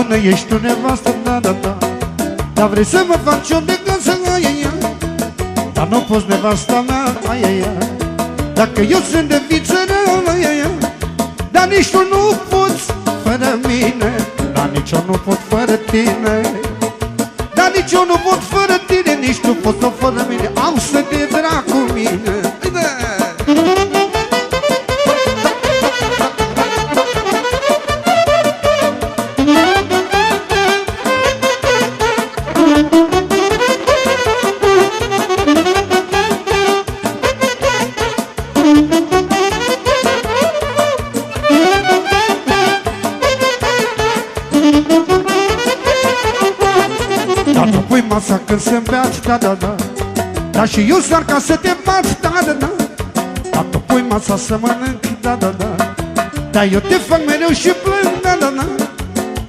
bună ești tu, nevastă, da, da, da. Dar vrei să mă faci o de casă, ai, ai, ai. Dar nu poți, nevasta mea, ai, ai, ai. Dacă eu sunt de viță rău, ai, ai, ai. Dar nici tu nu poți fără mine, dar nici eu nu pot fără tine. Dar nici eu nu pot fără tine, nici tu poți fără mine. Am să te drag cu mine. Dar tu pui masa când se beat, da, da, da. Dar și eu sar ca să te bat, da, da, da. Dar tu pui masa să mănânc, da, da, da. Dar eu te fac mereu și plâng, da, da, da.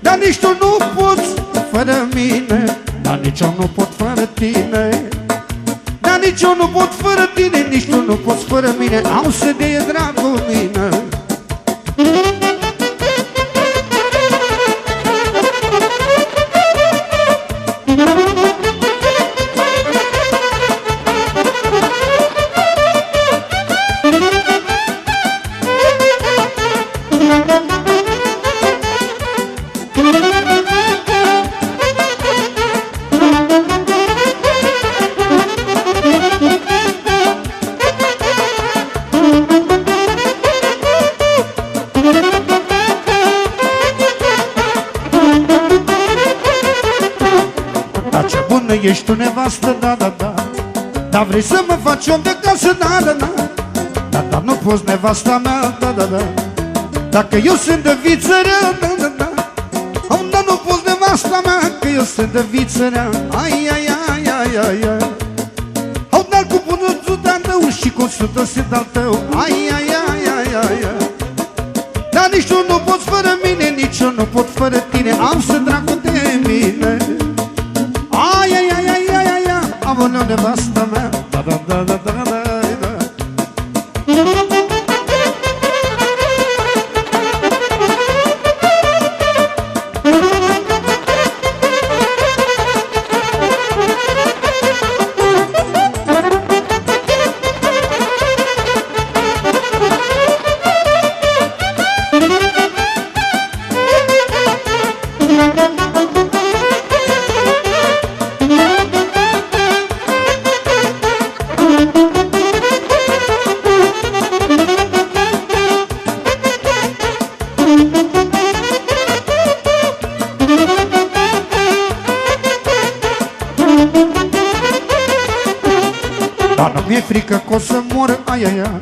Dar nici tu nu poți fără mine, dar nici eu nu pot fără tine. Dar nici eu nu pot fără tine, nici tu nu poți fără mine. Am să te drag cu mine. Ești tu, nevastă, da, da, da. Dar vrei să mă faci om de casă, da, da, da. Dar nu poți, nevasta mea, da, da, da. Dacă eu sunt de viță rea, da, da, da. Dar nu poți, nevasta mea, că eu sunt de viță rea. Ai, ai, ai, ai, ai, ai. Dar cu bunul de-al tău și cu 100 sunt al tău. Ai, ai, ai, ai, ai, ai. Dar nici tu nu poți fără mine, nici eu nu pot fără tine. Am să dragul de mine. Ai, ai, ai, ai, ai, ai, ai. Aoleu, nevasta mea, da, da, da, da, da, da, da. Dar nu mi-e frică că o să mor, ai, ai, ai.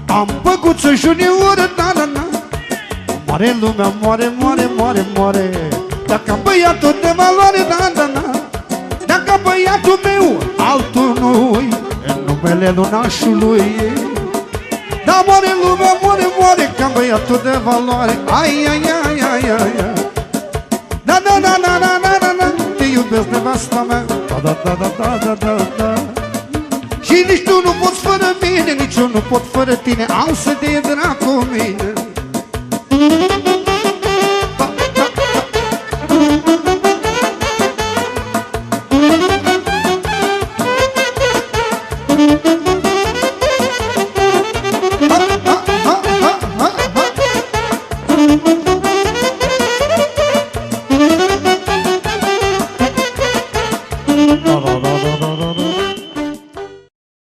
Am băguță junior, da, da, da. Moare lumea, moare, moare, moare, moare. Dacă băiatul de valoare, da, da, da. Dacă băiatul meu, altul nu-i, în numele lunașului. Da, moare lumea, moare, moare, ca băiatul de valoare. Ai, ai, ai, ai, ai, ai. Da, da, da, da, da, da, da, da. Te iubesc, nevasta mea, da, da, da, da, da, da, da, da. Și nici tu nu poți fără mine, nici eu nu pot fără tine. Am să te drag cu mine.